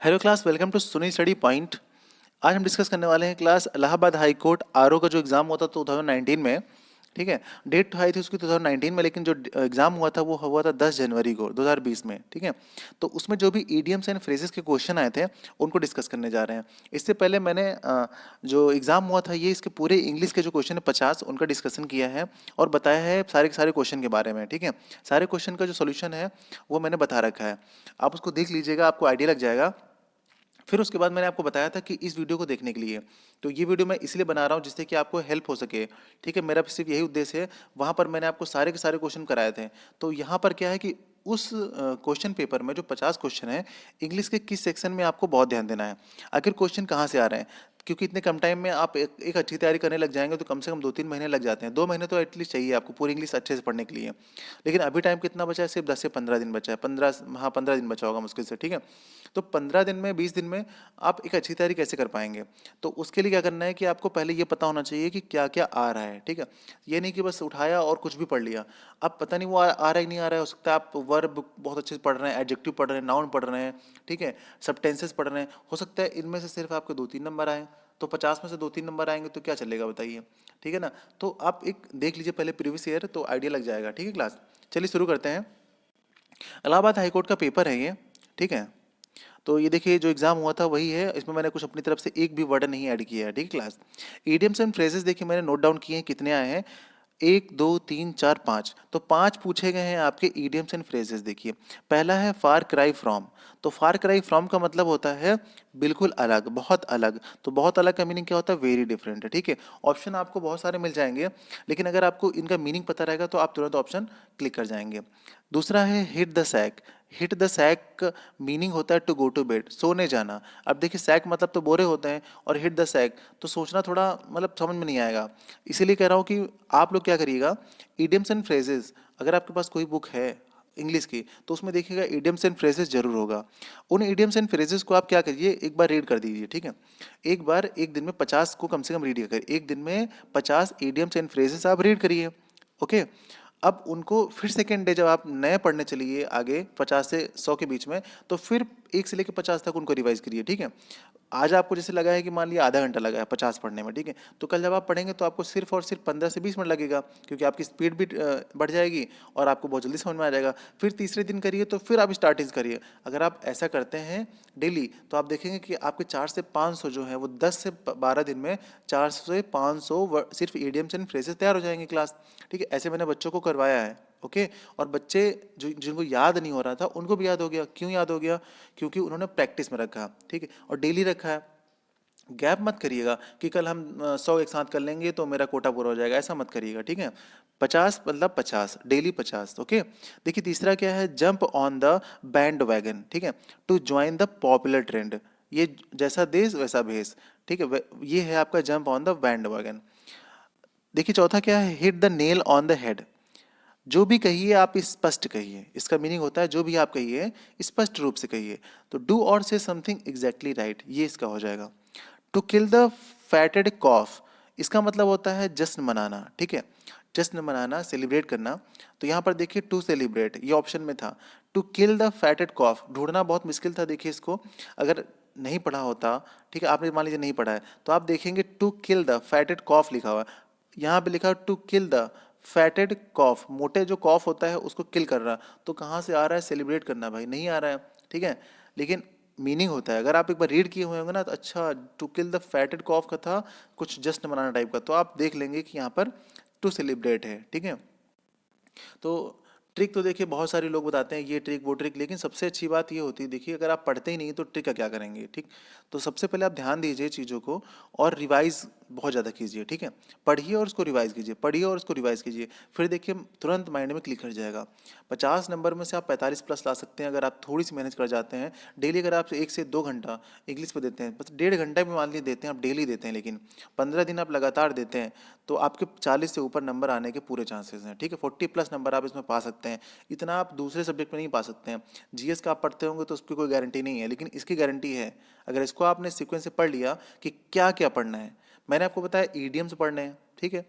Hello class, welcome to सुनी study point. आज हम डिस्कस करने वाले हैं class Allahabad high court RO का जो एग्ज़ाम हुआ था 2019 में। ठीक है, डेट आई थी उसकी 2019 में, लेकिन जो एग्ज़ाम हुआ था वो हुआ था 10 जनवरी को 2020 में। ठीक है, तो उसमें जो भी ईडियम्स एंड फ्रेजेस के क्वेश्चन आए थे उनको डिस्कस करने जा रहे हैं। इससे पहले मैंने जो एग्ज़ाम हुआ था ये इसके पूरे इंग्लिश के जो क्वेश्चन है 50 उनका डिस्कशन किया है और बताया है सारे के सारे क्वेश्चन के बारे में। ठीक है, सारे क्वेश्चन का जो सोल्यूशन है वो मैंने बता रखा है, आप उसको देख लीजिएगा, आपको आइडिया लग जाएगा। फिर उसके बाद मैंने आपको बताया था कि इस वीडियो को देखने के लिए, तो ये वीडियो मैं इसलिए बना रहा हूँ जिससे कि आपको हेल्प हो सके। ठीक है, मेरा सिर्फ यही उद्देश्य है। वहाँ पर मैंने आपको सारे के सारे क्वेश्चन कराए थे, तो यहाँ पर क्या है कि उस क्वेश्चन पेपर में जो 50 क्वेश्चन है, इंग्लिश के किस सेक्शन में आपको बहुत ध्यान देना है। आखिर क्वेश्चन कहाँ से आ रहे हैं, क्योंकि इतने कम टाइम में आप एक अच्छी तैयारी करने लग जाएंगे तो कम से कम 2-3 महीने लग जाते हैं। 2 महीने तो एटलीस्ट चाहिए आपको पूरी इंग्लिश अच्छे से पढ़ने के लिए। लेकिन अभी टाइम कितना बचा है? सिर्फ 10 से 15 दिन बचा है। 15, हाँ 15 दिन बचा होगा मुश्किल से। ठीक है, तो 15 दिन में 20 दिन में आप एक अच्छी तैयारी कैसे कर पाएंगे? तो उसके लिए क्या करना है कि आपको पहले ये पता होना चाहिए कि क्या क्या आ रहा है। ठीक है, ये नहीं कि बस उठाया और कुछ भी पढ़ लिया। अब पता नहीं वो आ रहा है कि नहीं आ रहा है। हो सकता है आप वर्ब बहुत अच्छे से पढ़ रहे हैं, एडजेक्टिव पढ़ रहे हैं, नाउन पढ़ रहे हैं, ठीक है, सब टेंसेस पढ़ रहे हैं। हो सकता है इनमें से सिर्फ आपके 2-3 नंबर आए, तो 50 में से 2-3 नंबर आएंगे तो क्या चलेगा बताइए? ठीक है ना, तो आप एक देख लीजिए पहले प्रीवियस ईयर, तो आइडिया लग जाएगा। ठीक है क्लास, चलिए शुरू करते हैं। इलाहाबाद हाईकोर्ट का पेपर है ये। ठीक है, तो ये देखिए जो एग्जाम हुआ था वही है, इसमें मैंने कुछ अपनी तरफ से एक भी वर्ड नहीं ऐड किया है। ठीक है क्लास, ईडियम्स एंड फ्रेजेस देखिए मैंने नोट डाउन किए हैं, कितने आए हैं? 1, 2, 3, 4, 5, तो 5 पूछे गए हैं आपके ईडियम्स एंड फ्रेजेस। देखिए पहला है फार क्राई फ्रॉम। तो फार क्राई फ्रॉम का मतलब होता है बिल्कुल अलग, बहुत अलग। तो बहुत अलग का मीनिंग क्या होता है? Very different. ठीक है, ऑप्शन आपको बहुत सारे मिल जाएंगे, लेकिन अगर आपको इनका मीनिंग पता रहेगा तो आप तुरंत ऑप्शन क्लिक कर जाएंगे। दूसरा है hit the sack. Hit the sack meaning होता है टू गो टू बेड, सोने जाना। अब देखिए सैक मतलब तो बोरे होते हैं, और हिट द सैक तो सोचना थोड़ा मतलब समझ में नहीं आएगा। इसीलिए कह रहा हूँ कि आप लोग क्या करिएगा, इडियम्स एंड फ्रेजेस, अगर आपके पास कोई बुक है इंग्लिश की तो उसमें देखिएगा इडियम्स एंड फ्रेजेस जरूर होगा। उन इडियम्स एंड फ्रेजेस को आप क्या करिए, एक बार रीड कर दीजिए। ठीक है, एक बार एक दिन में 50 को कम से कम रीड करिए। एक दिन में 50 इडियम्स एंड फ्रेजेस आप रीड करिए। ओके, अब उनको फिर सेकेंड डे जब आप नए पढ़ने चलिए आगे 50 से 100 के बीच में, तो फिर 1 से लेकर 50 तक उनको रिवाइज करिए। ठीक है, आज आपको जैसे लगा है कि मान लिया आधा घंटा लगा है 50 पढ़ने में, ठीक है, तो कल जब आप पढ़ेंगे तो आपको सिर्फ और सिर्फ 15 से 20 मिनट लगेगा, क्योंकि आपकी स्पीड भी बढ़ जाएगी और आपको बहुत जल्दी समझ में आ जाएगा। फिर तीसरे दिन करिए तो फिर आप स्टार्टिंग करिए। अगर आप ऐसा करते हैं डेली तो आप देखेंगे कि आपके 4 से 500 जो है वो 10 से 12 दिन में 400 से 500 सिर्फ ईडियम्स एंड फ्रेजेस तैयार हो जाएंगे क्लास। ठीक है, ऐसे मैंने बच्चों को करवाया है। ओके, और बच्चे जो जिनको याद नहीं हो रहा था उनको भी याद हो गया। क्यों याद हो गया? क्योंकि उन्होंने प्रैक्टिस में रखा। ठीक है, और डेली रखा है। गैप मत करिएगा कि कल हम 100 एक साथ कर लेंगे तो मेरा कोटा पूरा हो जाएगा, ऐसा मत करिएगा। ठीक है, 50 मतलब 50 डेली 50। ओके, देखिए तीसरा क्या है, jump on the bandwagon. ठीक है, to join the popular trend, ये जैसा देश वैसा भेष। ठीक है, ये है आपका jump on the band wagon. देखिए चौथा क्या है, hit the nail on the head. जो भी कहिए आप स्पष्ट कहिए, इसका मीनिंग होता है जो भी आप कहिए स्पष्ट रूप से कहिए। तो डू और से समथिंग एग्जैक्टली राइट, ये इसका हो जाएगा। टू किल द फैटेड कॉफ, इसका मतलब होता है जश्न मनाना। ठीक है, जश्न मनाना, सेलिब्रेट करना। तो यहाँ पर देखिए टू सेलिब्रेट ये ऑप्शन में था। टू किल द फैटेड कॉफ ढूंढना बहुत मुश्किल था, देखिए इसको अगर नहीं पढ़ा होता, ठीक है, आपने मान लीजिए नहीं पढ़ा है तो आप देखेंगे टू किल द फैटेड कॉफ लिखा हुआ है, यहाँ पे लिखा है टू किल द फैटेड कॉफ, मोटे जो कॉफ होता है उसको किल करना। तो कहाँ से आ रहा है? सेलिब्रेट करना, भाई नहीं आ रहा है। ठीक है, लेकिन मीनिंग होता है, अगर आप एक बार रीड किए हुए होंगे ना तो अच्छा टू किल द फैटेड कॉफ का था कुछ जश्न मनाना टाइप का, तो आप देख लेंगे कि यहाँ पर टू सेलिब्रेट है। ठीक है, तो ट्रिक तो देखिए बहुत सारे लोग बताते हैं ये ट्रिक वो ट्रिक, लेकिन सबसे अच्छी बात ये होती है, देखिए अगर आप पढ़ते ही नहीं तो ट्रिक का क्या करेंगे? ठीक, तो सबसे पहले आप ध्यान दीजिए चीज़ों को और रिवाइज बहुत ज़्यादा कीजिए। ठीक है, पढ़िए और उसको रिवाइज कीजिए, पढ़िए और उसको रिवाइज कीजिए, फिर देखिए तुरंत माइंड में क्लिक कर जाएगा। 50 नंबर में से आप 45 प्लस ला सकते हैं अगर आप थोड़ी सी मेहनत कर जाते हैं। डेली अगर आप 1 से 2 घंटा इंग्लिश पे देते हैं, बस 1.5 घंटा भी मान लीजिए देते हैं आप, डेली देते हैं, लेकिन 15 दिन आप लगातार देते हैं तो आपके 40 से ऊपर नंबर आने के पूरे चांसेस हैं। ठीक है, 40+ नंबर आप इसमें पा सकते हैं। इतना आप दूसरे सब्जेक्ट में नहीं पा सकते हैं। जीएस का आप पढ़ते होंगे तो उसकी कोई गारंटी नहीं है, लेकिन इसकी गारंटी है। अगर इसको आपने सीक्वेंस से पढ़ लिया कि क्या क्या पढ़ना है, मैंने आपको बताया ईडियम्स पढ़ने हैं। ठीक है,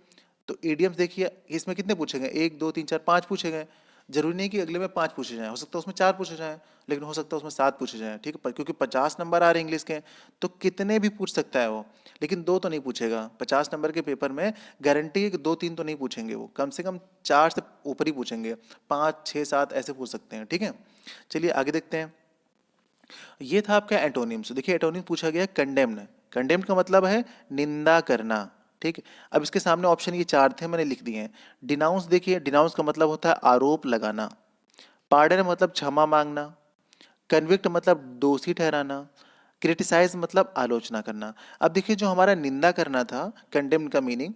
तो ईडियम्स देखिए इसमें कितने पूछे गए, 1, 2, 3, 4, 5 पूछे गए। जरूरी नहीं कि अगले में 5 पूछे जाएं, हो सकता है उसमें 4 पूछे जाएं, लेकिन हो सकता है उसमें 7 पूछे जाएं, ठीक है, क्योंकि 50 नंबर आ रहे हैं इंग्लिश के, तो कितने भी पूछ सकता है वो, लेकिन दो तो नहीं पूछेगा। 50 नंबर के पेपर में गारंटी है कि दो तीन तो नहीं पूछेंगे, वो कम से कम 4 से ऊपर ही पूछेंगे, 5 6 7 ऐसे पूछ सकते हैं, ठीक है। चलिए आगे देखते हैं। ये था आपका एंटोनिम्स। देखिए एंटोनिम पूछा गया कंडेम्न। कंडेम्न का मतलब है निंदा करना, ठीक है। अब इसके सामने ऑप्शन ये 4 थे, मैंने लिख दिए हैं। डिनाउंस, देखिए डिनाउंस का मतलब होता है आरोप लगाना। पार्डन मतलब क्षमा मांगना। कन्विक्ट मतलब दोषी ठहराना। क्रिटिसाइज मतलब आलोचना करना। अब देखिए जो हमारा निंदा करना था, कंडेम्न का मीनिंग,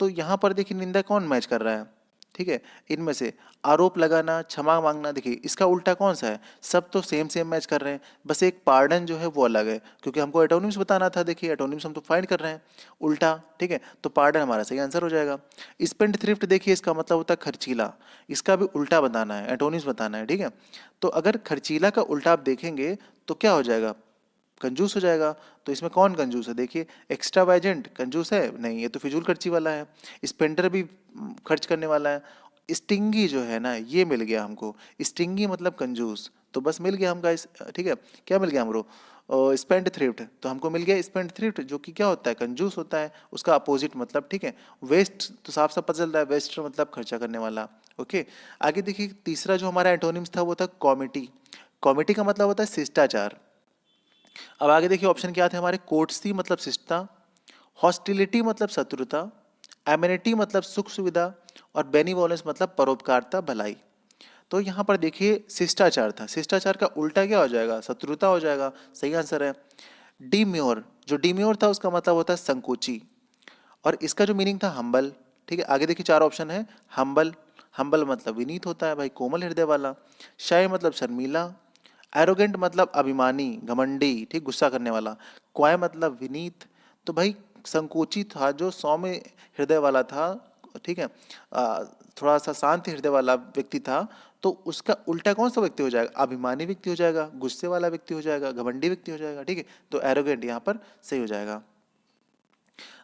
तो यहाँ पर देखिए निंदा कौन मैच कर रहा है, ठीक है, इनमें से आरोप लगाना, क्षमा मांगना, देखिए इसका उल्टा कौन सा है, सब तो सेम सेम मैच कर रहे हैं, बस एक पार्डन जो है वो अलग है, क्योंकि हमको एटोनिम्स बताना था। देखिए एटोनिम्स हम तो फाइंड कर रहे हैं उल्टा, ठीक है, तो पार्डन हमारा सही आंसर हो जाएगा। स्पेंड थ्रिफ्ट, देखिए इसका मतलब होता है खर्चीला, इसका भी उल्टा बताना है, एटोनिम्स बताना है, ठीक है। तो अगर खर्चीला का उल्टा आप देखेंगे तो क्या हो जाएगा, कंजूस हो जाएगा। तो इसमें कौन कंजूस है, देखिए एक्स्ट्रावाजेंट कंजूस है नहीं, ये तो फिजूल खर्ची वाला है। स्पेंडर भी खर्च करने वाला है। स्टिंगी जो है ना, ये मिल गया हमको, स्टिंगी मतलब कंजूस, तो बस मिल गया हमका इस, ठीक है, क्या मिल गया हमको, स्पेंड थ्रिफ्ट, तो हमको मिल गया स्पेंड थ्रिफ्ट, जो कि क्या होता है, कंजूस होता है, उसका अपोजिट मतलब, ठीक है। वेस्ट तो साफ साफ पता चल रहा है, वेस्ट मतलब खर्चा करने वाला। ओके, आगे देखिए तीसरा जो हमारा एंटोनिम्स था वो था कॉमिटी। कॉमिटी का मतलब होता है शिष्टाचार। अब आगे देखिए ऑप्शन क्या थे हमारे, कोर्टसी मतलब शिष्टता, हॉस्टिलिटी मतलब शत्रुता, एमिनिटी मतलब सुख सुविधा, और बेनिवोलेंस मतलब परोपकारता भलाई। तो यहाँ पर देखिए शिष्टाचार था, शिष्टाचार का उल्टा क्या हो जाएगा, शत्रुता हो जाएगा, सही आंसर है। डीम्योर, जो डीम्योर था उसका मतलब होता है संकोची, और इसका जो मीनिंग था हम्बल, ठीक है। आगे देखिए 4 ऑप्शन है। हम्बल, हम्बल मतलब विनीत होता है भाई, कोमल हृदय वाला। शाय मतलब शर्मीला। एरोगेंट मतलब अभिमानी, घमंडी, ठीक, गुस्सा करने वाला। क्वाय मतलब विनीत। तो भाई संकोची था जो सौम्य हृदय वाला था, ठीक है, थोड़ा सा शांत हृदय वाला व्यक्ति था, तो उसका उल्टा कौन सा व्यक्ति हो जाएगा, अभिमानी व्यक्ति हो जाएगा, गुस्से वाला व्यक्ति हो जाएगा, घमंडी व्यक्ति हो जाएगा, ठीक है। तो एरोगेंट यहाँ पर सही हो जाएगा।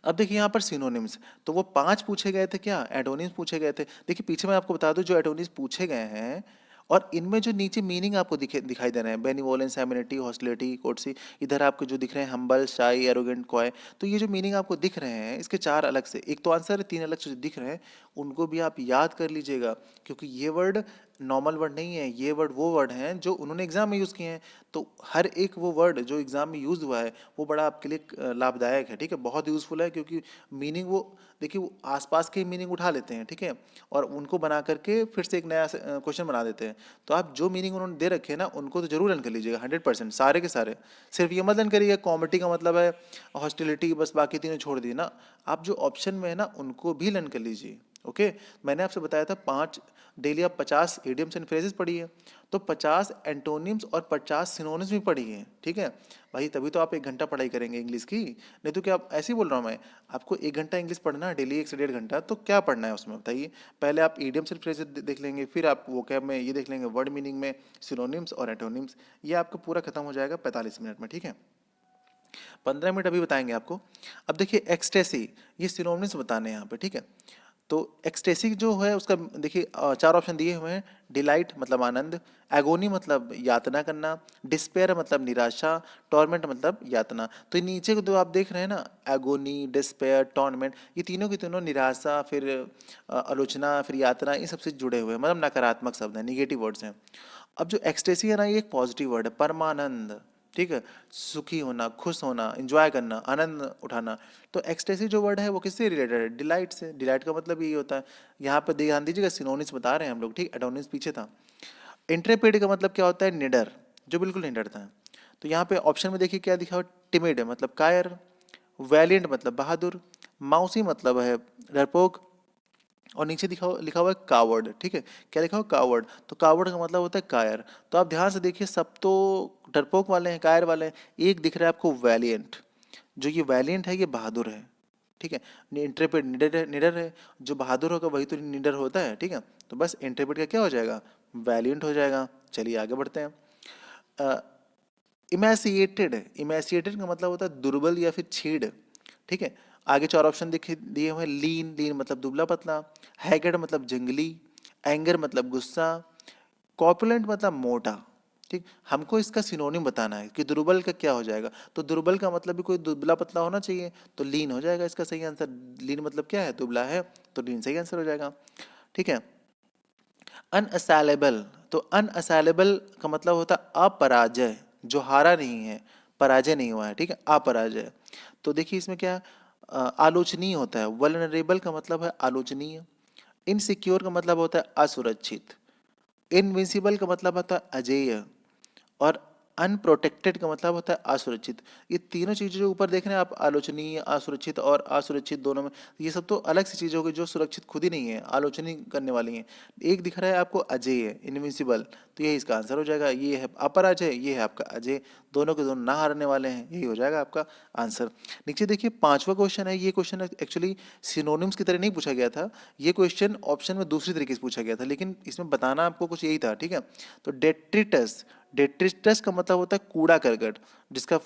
अब देखिए यहाँ पर सिनोनिम्स, तो वो 5 पूछे गए थे, क्या एडोनिम्स पूछे गए थे। देखिए पीछे मैं आपको बता दूं जो एडोनिम्स पूछे गए हैं, और इनमें जो नीचे मीनिंग आपको दिखाई दे रहे हैं, बेनिवोलेंस, एमिनिटी, हॉस्टिलिटी, कोर्टसी, इधर आपको जो दिख रहे हैं हम्बल, शाई, एरोगेंट, कॉय, तो ये जो मीनिंग आपको दिख रहे हैं इसके 4 अलग से, एक तो आंसर है, 3 अलग से जो दिख रहे हैं उनको भी आप याद कर लीजिएगा, क्योंकि ये वर्ड नॉर्मल वर्ड नहीं है, ये वर्ड वो वर्ड हैं जो उन्होंने एग्जाम में यूज़ किए हैं। तो हर एक वो वर्ड जो एग्जाम में यूज़ हुआ है वो बड़ा आपके लिए लाभदायक है, ठीक है, बहुत यूज़फुल है, क्योंकि मीनिंग वो, देखिए वो आसपास के मीनिंग उठा लेते हैं, ठीक है, और उनको बना करके फिर से एक नया क्वेश्चन बना देते हैं। तो आप जो मीनिंग उन्होंने दे रखे हैं ना उनको तो जरूर लर्न कर लीजिएगा, 100% सारे के सारे। सिर्फ ये मत लर्न करिएगा कॉमेडी का मतलब है हॉस्टिलिटी, बस बाकी तीनों छोड़ दिए ना, आप जो ऑप्शन में है ना उनको भी लर्न कर लीजिए। ओके, मैंने आपसे बताया था 5, डेली आप 50 इडियम्स एंड फ्रेजेस पढ़िए, तो 50 एंटोनिम्स और 50 सिनोनिम्स भी पढ़िए, ठीक है भाई, तभी तो आप 1 घंटा पढ़ाई करेंगे इंग्लिश की, नहीं तो क्या, आप ऐसे ही बोल रहा हूँ मैं, आपको 1 घंटा इंग्लिश पढ़ना है डेली, 1 से 1.5 घंटा, तो क्या पढ़ना है उसमें बताइए। पहले आप इडियम्स एंड फ्रेजेस देख लेंगे, फिर आप वोकैब में ये देख लेंगे, वर्ड मीनिंग में सिनोनिम्स और एंटोनिम्स, ये आपका पूरा खत्म हो जाएगा 45 मिनट में, ठीक है। 15 मिनट अभी बताएंगे आपको। अब देखिए एक्सटेसी, ये सिनोनिम्स बताने हैं यहाँ पे, ठीक है। तो एक्सटेसी जो है उसका देखिए 4 ऑप्शन दिए हुए हैं। डिलाइट मतलब आनंद, एगोनी मतलब यातना करना, डिस्पेयर मतलब निराशा, टॉर्मेंट मतलब यातना। तो ये नीचे को जो आप देख रहे हैं ना, एगोनी, डिस्पेयर, टॉर्मेंट, ये तीनों के तीनों निराशा, फिर आलोचना, फिर यातना, इन सबसे जुड़े हुए हैं, मतलब नकारात्मक शब्द हैं, निगेटिव वर्ड्स हैं। अब जो एक्सटेसी है ना, ये एक पॉजिटिव वर्ड है, परमानंद, ठीक है, सुखी होना, खुश होना, एंजॉय करना, आनंद उठाना। तो एक्सटेसी जो वर्ड है वो किससे रिलेटेड है, डिलाइट से। डिलाइट का मतलब यही होता है। यहाँ पर ध्यान दीजिएगा, सिनोनिम्स बता रहे हैं हम लोग, ठीक, एडोनिम्स पीछे था। इंट्रेपिड का मतलब क्या होता है, निडर, जो बिल्कुल नहीं डरता है। तो यहाँ पे ऑप्शन में देखिए क्या दिखा हुआ, टिमिड मतलब कायर, वैलियंट मतलब बहादुर, माउसी मतलब है डरपोक, और नीचे लिखा हुआ है कावर्ड, ठीक है, क्या लिखा हुआ, कावर्ड, तो कावर्ड का मतलब होता है कायर। तो आप ध्यान से देखिए, सब तो डरपोक वाले हैं, कायर वाले हैं, एक दिख रहा है आपको वैलियंट, जो ये वैलियंट है ये बहादुर है, ठीक है। इंट्रेपिड निडर है, निडर है, जो बहादुर होगा वही तो निडर होता है, ठीक है। तो बस इंट्रेपिड का क्या हो जाएगा, वैलियंट हो जाएगा। चलिए आगे बढ़ते हैं। इमेसिएटेड, इमेसिएटेड का मतलब होता है दुर्बल या फिर छीड़, ठीक है। आगे 4 ऑप्शन दिखे दिए हुए हैं। लीन, लीन मतलब दुबला पतला, हैगेड मतलब जंगली, एंगर मतलब गुस्सा, कॉर्पुलेंट मतलब मोटा। ठीक, हमको इसका सिनोनिम बताना है कि दुर्बल का क्या हो जाएगा। तो दुर्बल का मतलब भी कोई दुबला पतला होना चाहिए, तो लीन हो जाएगा इसका सही आंसर। लीन मतलब क्या है, दुबला है, तो लीन सही आंसर हो जाएगा। ठीक है। अनअसैलेबल, तो अनअसैलेबल का मतलब होता है अपराजय, जो हारा नहीं है, पराजय नहीं हुआ है। ठीक है, अपराजय। तो देखिए इसमें क्या आलोचनीय होता है। वल्नरेबल का मतलब है आलोचनीय। इनसिक्योर का मतलब होता है असुरक्षित। इनविंसिबल का मतलब होता है अजेय। और अनप्रोटेक्टेड का मतलब होता है असुरक्षित। ये तीनों चीजें जो ऊपर देख रहे हैं आप, आलोचनीय, असुरक्षित और असुरक्षित दोनों में, ये सब तो अलग सी चीजें होगी जो सुरक्षित खुद ही नहीं है, आलोचनीय करने वाली हैं। एक दिख रहा है आपको अजेय, इनविंसिबल, तो यही इसका आंसर हो जाएगा। ये है अपराजय, ये है आपका अजय, दोनों के दोनों ना हारने वाले हैं, यही हो जाएगा आपका आंसर। नीचे देखिए पांचवा क्वेश्चन है। ये क्वेश्चन एक्चुअली सिनोनिम्स की तरह नहीं पूछा गया था, ये क्वेश्चन ऑप्शन में दूसरी तरीके से पूछा गया था, लेकिन इसमें बताना आपको कुछ यही था। ठीक है, तो डेट्रिटस, डेट्रिटस का मतलब होता है कूड़ा करकट, जिसका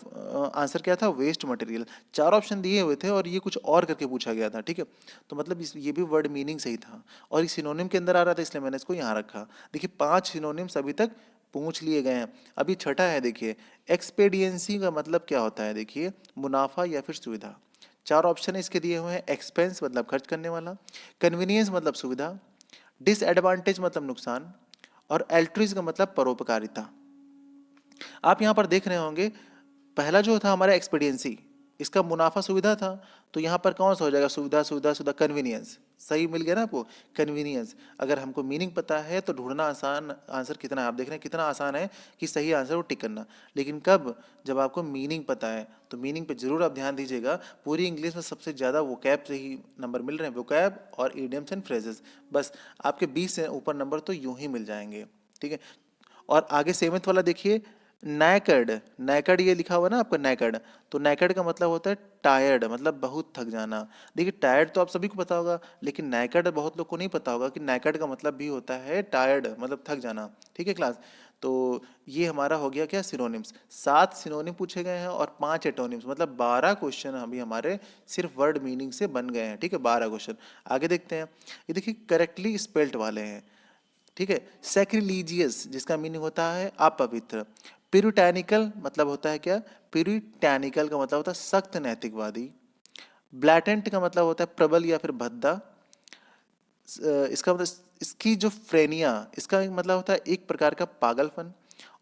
आंसर क्या था, वेस्ट मटेरियल। चार ऑप्शन दिए हुए थे और ये कुछ और करके पूछा गया था। ठीक है, तो मतलब ये भी वर्ड मीनिंग सही था और ये सिनोनिम के अंदर आ रहा था, इसलिए मैंने इसको यहाँ रखा। देखिए 5 सिनोनिम्स अभी तक पूछ लिए गए हैं। अभी छठा है, देखिए एक्सपेडियंसी का मतलब क्या होता है। देखिए मुनाफा या फिर सुविधा। चार ऑप्शन इसके दिए हुए हैं। एक्सपेंस मतलब खर्च करने वाला, कन्वीनियंस मतलब सुविधा, डिसएडवांटेज मतलब नुकसान, और एल्ट्रुइज का मतलब परोपकारिता। आप यहाँ पर देख रहे होंगे, पहला जो था हमारा एक्सपीडियंसी, इसका मुनाफा सुविधा था, तो यहाँ पर कौन सा हो जाएगा, सुविधा सुविधा सुविधा, कन्वीनियंस। सही मिल गया ना आपको, कन्वीनियंस। अगर हमको मीनिंग पता है तो ढूंढना आसान, आंसर कितना है आप देख रहे हैं, कितना आसान है कि सही आंसर वो टिक करना। लेकिन कब, जब आपको मीनिंग पता है, तो मीनिंग पे जरूर आप ध्यान दीजिएगा। पूरी इंग्लिश में सबसे ज़्यादा वोकैब से ही नंबर मिल रहे हैं, वोकैब और इडियम्स एंड फ्रेजेस। बस आपके 20 से ऊपर नंबर तो यूं ही मिल जाएंगे। ठीक है, और आगे सेवेंथ वाला देखिए, नैकड, नैकड ये लिखा हुआ है ना आपका, नैकड। तो नैकड का मतलब होता है टायर्ड, मतलब बहुत थक जाना। देखिए टायर्ड तो आप सभी को पता होगा, लेकिन नैकड बहुत लोग को नहीं पता होगा कि नैकड का मतलब भी होता है टायर्ड, मतलब थक जाना। ठीक है क्लास, तो ये हमारा हो गया क्या, सिनोनिम्स। 7 सिनोनिम पूछे गए हैं और 5 एटोनिम्स, मतलब 12 क्वेश्चन अभी हमारे सिर्फ वर्ड मीनिंग से बन गए हैं। ठीक है, 12 क्वेश्चन। आगे देखते हैं, ये देखिए करेक्टली स्पेल्ट वाले हैं। ठीक है, सैक्रिलीजियस जिसका मीनिंग होता है अपवित्र। प्यूरिटैनिकल मतलब होता है क्या, प्यूरिटैनिकल का मतलब होता है सख्त नैतिकवादी। ब्लैटेंट का मतलब होता है प्रबल या फिर भद्दा। इसका मतलब स्किज़ोफ्रेनिया, इसका मतलब होता है एक प्रकार का पागलपन।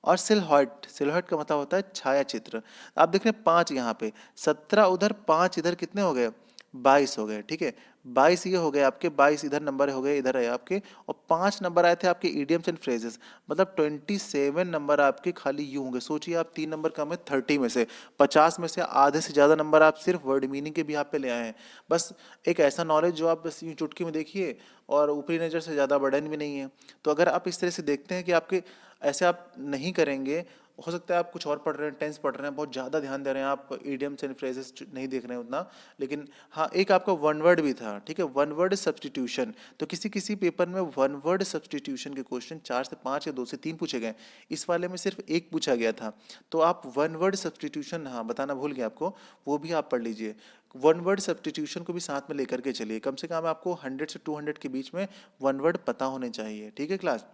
और सिलहॉट, सिलहॉट का मतलब होता है छाया चित्र। आप देख रहे हैं 5 यहाँ पे, 17 उधर, 5 इधर, कितने हो गए, 22 हो गए। ठीक है, 22 ये हो गए आपके, 22 इधर नंबर हो गए, इधर है आपके, और 5 नंबर आए थे आपके इडियम्स एंड फ्रेजेस, मतलब 27 नंबर आपके खाली यूं होंगे। सोचिए आप 3 नंबर कम है 30 में से, 50 में से आधे से ज़्यादा नंबर आप सिर्फ वर्ड मीनिंग के भी आप पे ले आए हैं। बस एक ऐसा नॉलेज जो आप बस यूं चुटकी में देखिए, और ऊपरी नज़र से ज़्यादा बर्डन भी नहीं है। तो अगर आप इस तरह से देखते हैं कि आपके, ऐसे आप नहीं करेंगे, हो सकता है आप कुछ और पढ़ रहे हैं, टेंस पढ़ रहे हैं, बहुत ज़्यादा ध्यान दे रहे हैं, आप इडियम्स एंड फ्रेजेस नहीं देख रहे हैं उतना। लेकिन हाँ, एक आपका वन वर्ड भी था। ठीक है, वन वर्ड सब्सटीट्यूशन, तो किसी किसी पेपर में वन वर्ड सब्सटीट्यूशन के क्वेश्चन 4 से 5 या 2 से 3 पूछे गए, इस वाले में सिर्फ एक पूछा गया था। तो आप वन वर्ड सब्सटीट्यूशन, हाँ बताना भूल गया आपको, वो भी आप पढ़ लीजिए। वन वर्ड सब्सटीट्यूशन को भी साथ में लेकर के चलिए, कम से कम आपको 100 से 200 के बीच में वन वर्ड पता होने चाहिए। ठीक है क्लास,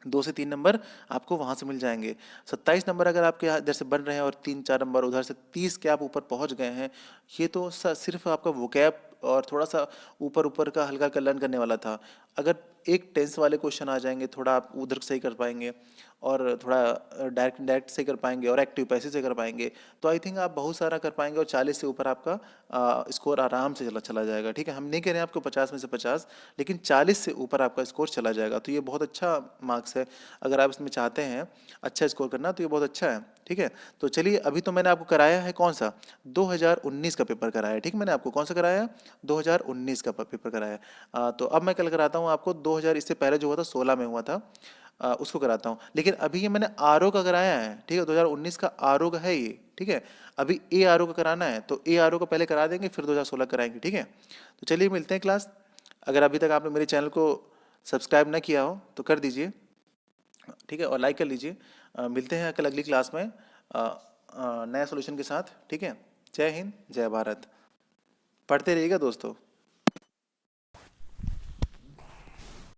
2 से 3 नंबर आपको वहाँ से मिल जाएंगे। 27 नंबर अगर आपके यहाँ इधर से बन रहे हैं और 3-4 नंबर उधर से, 30 के आप ऊपर पहुँच गए हैं, ये तो सिर्फ आपका वोकैब और थोड़ा सा ऊपर ऊपर का हल्का हल्का लर्न करने वाला था। अगर एक टेंस वाले क्वेश्चन आ जाएंगे, थोड़ा आप उधर सही कर पाएंगे, और थोड़ा डायरेक्ट डायरेक्ट से कर पाएंगे, और एक्टिव पैसिव से कर पाएंगे, तो आई थिंक आप बहुत सारा कर पाएंगे, और 40 से ऊपर आपका स्कोर आराम से चला चला जाएगा। ठीक है, हम नहीं कह रहे हैं आपको 50 में से 50, लेकिन 40 से ऊपर आपका स्कोर चला जाएगा, तो ये बहुत अच्छा मार्क्स है। अगर आप इसमें चाहते हैं अच्छा स्कोर करना, तो ये बहुत अच्छा है। ठीक है, तो चलिए, अभी तो मैंने आपको कराया है कौन सा, 2019 का पेपर कराया है। ठीक है, मैंने आपको कौन सा कराया, 2019 का पेपर कराया है। तो अब मैं कल कराता हूँ आपको 2000, इससे पहले जो हुआ था 16 में हुआ था, उसको कराता हूँ। लेकिन अभी ये मैंने आर ओ का कराया है। ठीक है, 2019 का आर ओ का है ये। ठीक है, अभी ए आर ओ का कराना है, तो ए आर ओ का पहले करा देंगे, फिर 2016 कराएंगे। ठीक है, तो चलिए मिलते हैं क्लास। अगर अभी तक आपने मेरे चैनल को सब्सक्राइब ना किया हो तो कर दीजिए। ठीक है, और लाइक कर लीजिए। मिलते हैं कल अगली क्लास में नया सॉल्यूशन के साथ। ठीक है, जय हिंद, जय भारत। पढ़ते रहिएगा दोस्तों।